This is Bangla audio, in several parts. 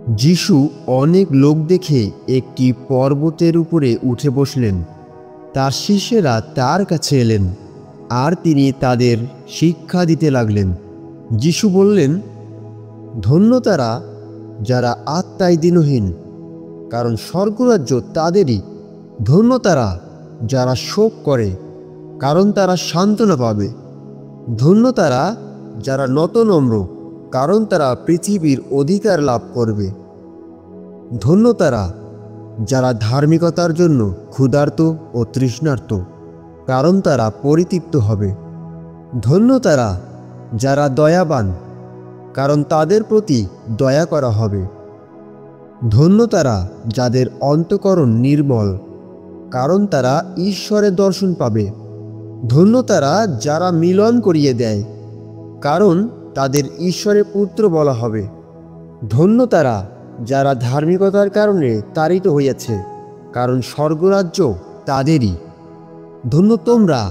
যিশু অনেক লোক দেখে একটি পর্বতের উপরে উঠে বসলেন। তার শিষ্যেরা তার কাছে এলেন, আর তিনি তাদের শিক্ষা দিতে লাগলেন। যিশু বললেন, ধন্য তারা যারা আত্মায় দীনহীন, কারণ স্বর্গরাজ্য তাদেরই। ধন্য তারা যারা শোক করে, কারণ তারা সান্ত্বনা পাবে। ধন্য তারা যারা নতনম্র, কারণ তারা পৃথিবীর অধিকার লাভ করবে। ধন্য তারা যারা ধার্মিকতার জন্য ক্ষুধার্ত ও তৃষ্ণার্ত, কারণ তারা পরিতৃপ্ত হবে। ধন্য তারা যারা দয়াবান, কারণ তাদের প্রতি দয়া করা হবে। ধন্য তারা যাদের অন্তঃকরণ নির্মল, কারণ তারা ঈশ্বরের দর্শন পাবে। ধন্য তারা যারা মিলন করিয়ে দেয়, কারণ তাদের ঈশ্বরের পুত্র বলা হবে। ধন্য তারা যারা ধার্মিকতার কারণে তাড়িত হইয়াছে, কারণ স্বর্গরাজ্য তাদেরই। ধন্য তোমরা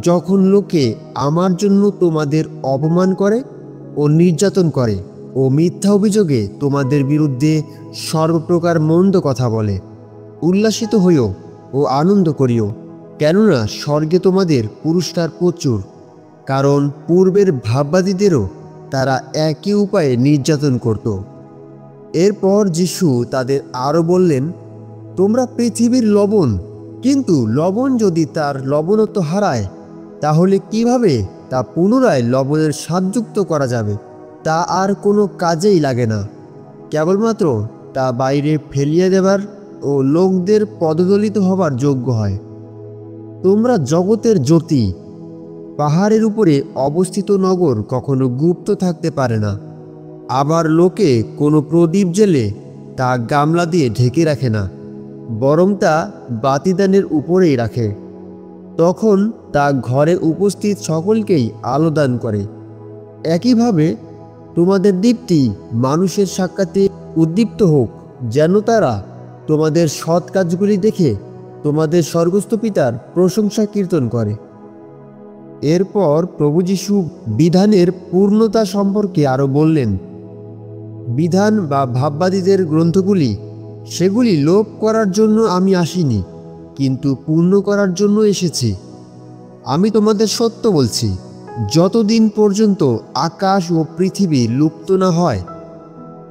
যখন লোকে আমার জন্য তোমাদের অপমান করে ও নির্যাতন করে ও মিথ্যা অভিযোগে তোমাদের বিরুদ্ধে সর্বপ্রকার মন্দ কথা বলে। উল্লাসিত হইও ও আনন্দ করিও, কেননা স্বর্গে তোমাদের পুরস্কার প্রচুর, কারণ পূর্বের ভাববাদীদেরও তারা একই উপায়ে নির্যাতন করত। এরপর যিশু তাদের আরও বললেন, তোমরা পৃথিবীর লবণ, কিন্তু লবণ যদি তার লবণত্ব হারায়, তাহলে কিভাবে তা পুনরায় লবণের স্বাদযুক্ত করা যাবে? তা আর কোনো কাজেই লাগে না, কেবলমাত্র তা বাইরে ফেলিয়ে দেবার ও লোকদের পদদলিত হবার যোগ্য হয়। তোমরা জগতের জ্যোতি। পাহাড়ের উপরে অবস্থিত নগর কখনো গুপ্ত থাকতে পারে না। আবার লোকে কোনো প্রদীপ জ্বেলে তা গামলা দিয়ে ঢেকে রাখে না, বরং তা বাতিদানের উপরেই রাখে। তখন তা ঘরে উপস্থিত সকলকেই আলো দান করে। একইভাবে তোমাদের দীপ্তি মানুষের সাক্ষাতে উদ্দীপ্ত হোক, যেন তারা তোমাদের সৎ কাজগুলি দেখে তোমাদের স্বর্গস্থ পিতার প্রশংসা কীর্তন করে। এরপর প্রভু যীশু বিধানের পূর্ণতা সম্পর্কে আরও বললেন, বিধান বা ভাববাদীদের গ্রন্থগুলি, সেগুলি লোপ করার জন্য আমি আসিনি, কিন্তু পূর্ণ করার জন্য এসেছি। আমি তোমাদের সত্য বলছি, যতদিন পর্যন্ত আকাশ ও পৃথিবী লুপ্ত না হয়,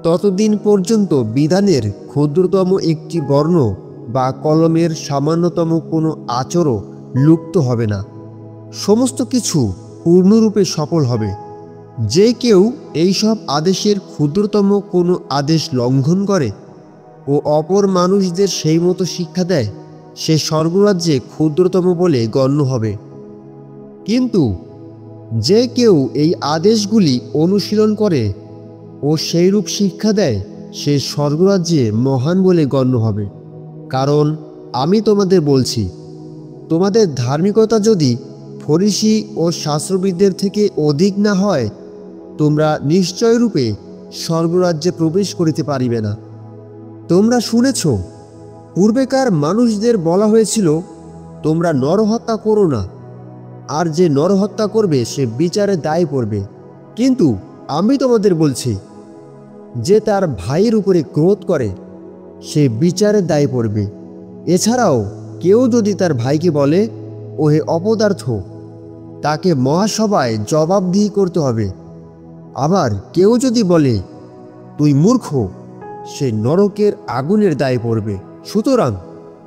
ততদিন পর্যন্ত বিধানের ক্ষুদ্রতম একটি বর্ণ বা কলমের সামান্যতম কোনো আচরও লুপ্ত হবে না। সমস্ত কিছু পূর্ণরূপে সফল হবে। যে কেউ এইসব আদেশের ক্ষুদ্রতম কোনো আদেশ লঙ্ঘন করে ও অপর মানুষদের সেই মতো শিক্ষা দেয়, সে স্বর্গরাজ্যে ক্ষুদ্রতম বলে গণ্য হবে। কিন্তু যে কেউ এই আদেশগুলি অনুশীলন করে ও সেইরূপ শিক্ষা দেয়, সে স্বর্গরাজ্যে মহান বলে গণ্য হবে। কারণ আমি তোমাদের বলছি, তোমাদের ধার্মিকতা যদি ফরিসি ও শাস্ত্রবিদদের থেকে অধিক না হয়, তোমরা নিশ্চয়রূপে স্বর্গরাজ্যে প্রবেশ করিতে পারিবে না। তোমরা শুনেছ, পূর্বেকার মানুষদের বলা হয়েছিল, তোমরা নরহত্যা করো না, আর যে নরহত্যা করবে সে বিচারে দায় পড়বে। কিন্তু আমি তোমাদের বলছি, যে তার ভাইয়ের উপরে ক্রোধ করে, সে বিচারে দায় পড়বে। এছাড়াও কেউ যদি তার ভাইকে বলে, ওহে অপদার্থ, তাকে মহাসভায় জবাবদিহি করতে হবে। আবার কেউ যদি বলে, তুই মূর্খ, সে নরকের আগুনের দায় পড়বে। সুতরাং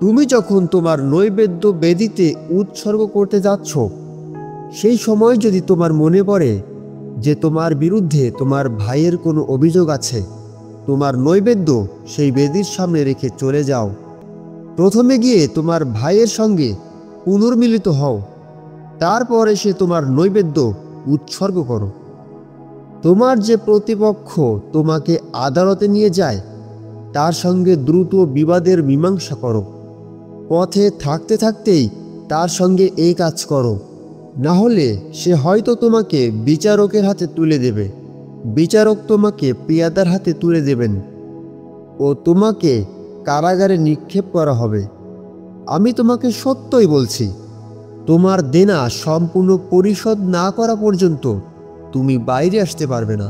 তুমি যখন তোমার নৈবেদ্য বেদিতে উৎসর্গ করতে যাচ্ছ, সেই সময় যদি তোমার মনে পড়ে যে তোমার বিরুদ্ধে তোমার ভাইয়ের কোনো অভিযোগ আছে, তোমার নৈবেদ্য সেই বেদির সামনে রেখে চলে যাও। প্রথমে গিয়ে তোমার ভাইয়ের সঙ্গে পুনর্মিলিত হও, তারপর এসে তোমার নৈবেদ্য উৎসর্গ করো। তোমার যে প্রতিপক্ষ তোমাকে আদালতে নিয়ে যায়, তার সঙ্গে দ্রুত বিবাদের মীমাংসা করো। পথে থাকতে থাকতেই তার সঙ্গে এই কাজ করো, না হলে সে হয়তো তোমাকে বিচারকের হাতে তুলে দেবে, বিচারক তোমাকে পেয়াদার হাতে তুলে দেবেন ও তোমাকে কারাগারে নিক্ষেপ করা হবে। আমি তোমাকে সত্যই বলছি, তোমার দেনা সম্পূর্ণ পরিশোধ না করা পর্যন্ত তুমি বাইরে আসতে পারবে না।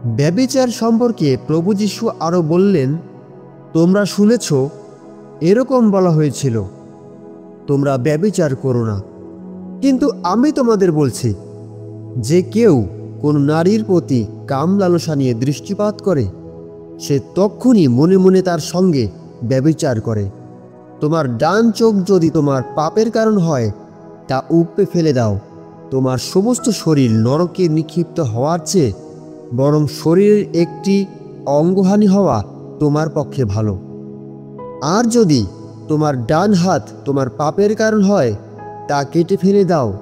ব্যভিচার সম্পর্কে প্রভু যীশু আরও বললেন, তোমরা শুনেছ এরকম বলা হয়েছিল, তোমরা ব্যভিচার করো না। কিন্তু আমি তোমাদের বলছি, যে কেউ কোনো নারীর প্রতি কাম লালসা নিয়ে দৃষ্টিপাত করে, সে তক্ষুনি মনে মনে তার সঙ্গে ব্যভিচার করে। তোমার ডান চোখ যদি তোমার পাপের কারণ হয়, তা উপড়ে ফেলে দাও। তোমার সমস্ত শরীর নরকে নিক্ষিপ্ত হওয়ার চেয়ে বরং শরীরের একটি অঙ্গহানি হওয়া তোমার পক্ষে ভালো। আর যদি তোমার ডান হাত তোমার পাপের কারণ হয়, তা কেটে ফেলে দাও।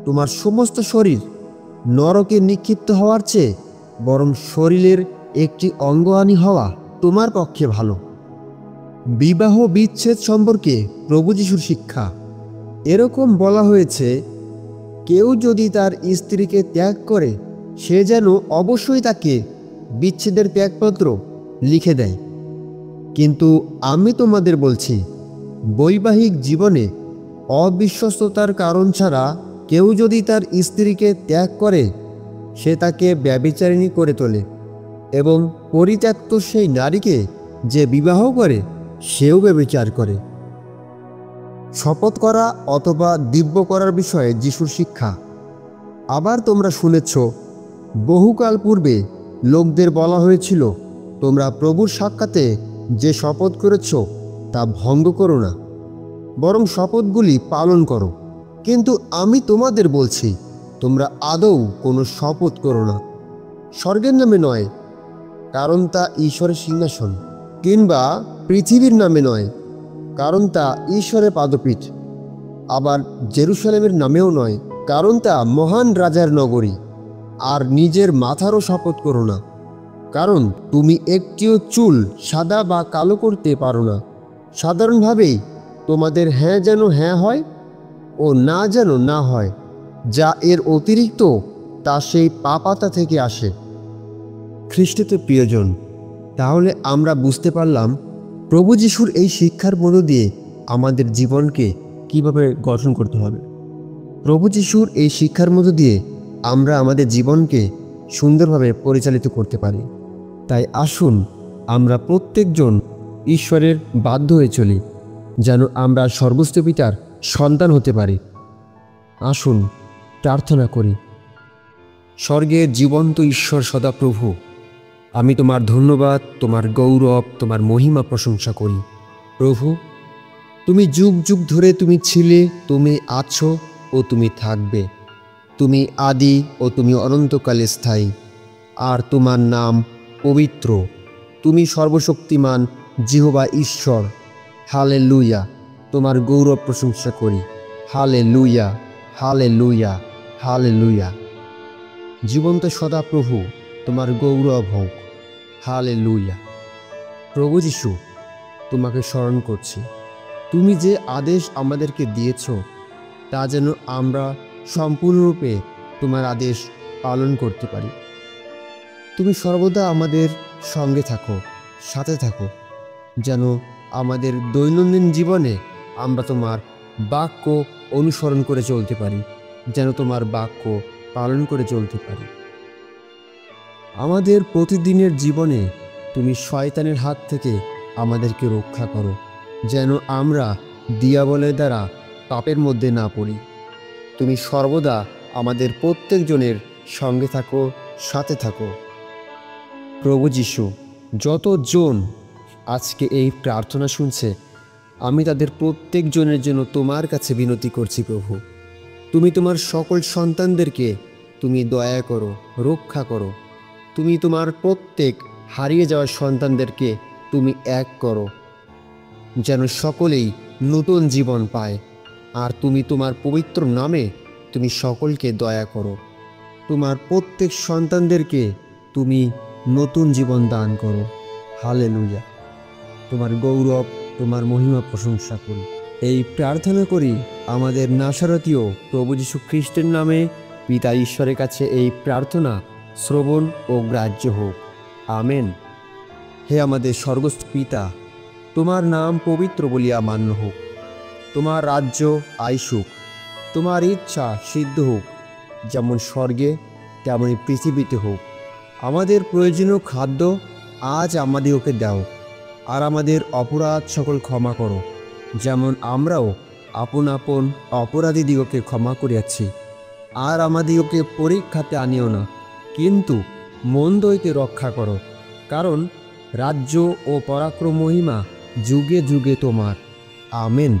তোমার সমস্ত শরীর নরকে নিক্ষিপ্ত হওয়ার চেয়ে বরং শরীরের একটি অঙ্গহানি হওয়া তোমার পক্ষে ভালো। বিবাহ বিচ্ছেদ সম্পর্কে প্রভু যীশুর শিক্ষা। এরকম বলা হয়েছে, কেউ যদি তার স্ত্রীকে ত্যাগ করে, সে যেন অবশ্যই তাকে বিচ্ছেদের ত্যাগপত্র লিখে দেয়। কিন্তু আমি তোমাদের বলছি, বৈবাহিক জীবনে অবিশ্বস্ততার কারণ ছাড়া কেউ যদি তার স্ত্রীকে ত্যাগ করে, সে তাকে ব্যভিচারিণী করে তোলে, এবং পরিত্যক্ত সেই নারীকে যে বিবাহ করে, সেও ব্যভিচার করে। শপথ করা অথবা দিব্য করার বিষয়ে যিশুর শিক্ষা। আবার তোমরা শুনেছ, বহুকাল পূর্বে লোকদের বলা হয়েছিল, তোমরা প্রভুর সাক্ষাতে যে শপথ করেছ তা ভঙ্গ করো না, বরং শপথগুলি পালন করো। কিন্তু আমি তোমাদের বলছি, তোমরা আদৌ কোনো শপথ করো না, স্বর্গের নামে নয়, কারণ তা ঈশ্বরের সিংহাসন, কিংবা পৃথিবীর নামে নয়, কারণ তা ঈশ্বরের পাদপীঠ, আবার জেরুসালেমের নামেও নয়, কারণ তা মহান রাজার নগরী। আর নিজের মাথারও শপথ করো না, কারণ তুমি একটিও চুল সাদা বা কালো করতে পারো না। সাধারণভাবেই তোমাদের হ্যাঁ যেন হ্যাঁ হয় ও না যেন না হয়, যা এর অতিরিক্ত তা সেই পাপাতা থেকে আসে। খ্রিস্টতে প্রিয়জন, তাহলে আমরা বুঝতে পারলাম প্রভু যীশুর এই শিক্ষার মধ্য দিয়ে আমাদের জীবনকে কিভাবে গঠন করতে হবে। প্রভু যীশুর এই শিক্ষার মধ্য দিয়ে আমরা আমাদের জীবনকে সুন্দরভাবে পরিচালিত করতে পারি। তাই আসুন আমরা প্রত্যেকজন ঈশ্বরের বাধ্য হয়ে চলি, যেন আমরা সর্বস্ব পিতার সন্তান হতে পারি। আসুন প্রার্থনা করি। স্বর্গের জীবন্ত ঈশ্বর সদাপ্রভু, আমি তোমার ধন্যবাদ, তোমার গৌরব, তোমার মহিমা প্রশংসা করি। প্রভু, তুমি যুগ যুগ ধরে তুমি ছিলে, তুমি আছো ও তুমি থাকবে। তুমি আদি ও তুমি অনন্তকালে স্থায়ী, আর তোমার নাম পবিত্র। তুমি সর্বশক্তিমান জিহোবা ঈশ্বর। হালেলুয়া, তোমার গৌরব প্রশংসা করি। Hallelujah, hallelujah, hallelujah. জীবন্ত সদাপ্রভু, তোমার গৌরব হোক। হালেলুয়া। প্রভু যীশু, তোমাকে স্মরণ করছি, তুমি যে আদেশ আমাদেরকে দিয়েছ, তা যেন আমরা সম্পূর্ণরূপে তোমার আদেশ পালন করতে পারি। তুমি সর্বদা আমাদের সঙ্গে থাকো, সাথে থাকো, যেন আমাদের দৈনন্দিন জীবনে আমরা তোমার বাক্য অনুসরণ করে চলতে পারি, যেন তোমার বাক্য পালন করে চলতে পারি। আমাদের প্রতিদিনের জীবনে তুমি শয়তানের হাত থেকে আমাদেরকে রক্ষা করো, যেন আমরা দিয়াবলের দ্বারা পাপের মধ্যে না পড়ি। তুমি সর্বদা আমাদের প্রত্যেকজনের সঙ্গে থাকো, সাথে থাকো। প্রভু যীশু, যতজন আজকে এই প্রার্থনা শুনছে, আমি তাদের প্রত্যেকজনের জন্য তোমার কাছে বিনতি করছি। প্রভু, তুমি তোমার সকল সন্তানদেরকে তুমি দয়া করো, রক্ষা করো। তুমি তোমার প্রত্যেক হারিয়ে যাওয়া সন্তানদেরকে তুমি এক করো, যেন সকলেই নতুন জীবন পায়। আর তুমি তোমার পবিত্র নামে তুমি সকলকে দয়া করো। তোমার প্রত্যেক সন্তানদেরকে তুমি নতুন জীবন দান করো। হালেলুয়া। তোমার গৌরব, তোমার মহিমা প্রশংসা করি। এই প্রার্থনা করি আমাদের নাসারতীয় প্রভু যীশু খ্রিস্টের নামে। পিতা ঈশ্বরের কাছে এই প্রার্থনা শ্রবণ ও গ্রাহ্য হোক। আমেন। হে আমাদের স্বর্গস্থ পিতা, তোমার নাম পবিত্র বলিয়া মান্য হোক। তোমার রাজ্য আইসুক, তোমার ইচ্ছা সিদ্ধ হোক, যেমন স্বর্গে তেমনি পৃথিবীতে হোক। আমাদের প্রয়োজনীয় খাদ্য আজ আমাদিগকে দাও, আর আমাদের অপরাধ সকল ক্ষমা করো, যেমন আমরাও আপন আপন অপরাধীদিগকে ক্ষমা করিয়াছি। আর আমাদিগকে পরীক্ষাতে আনিও না, কিন্তু মন্দ হইতে রক্ষা করো, কারণ রাজ্য ও পরাক্রম মহিমা যুগে যুগে তোমার। আমেন।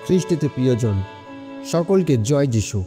খ্রিস্টেতে প্রিয়জন, সকলকে জয় যিশু।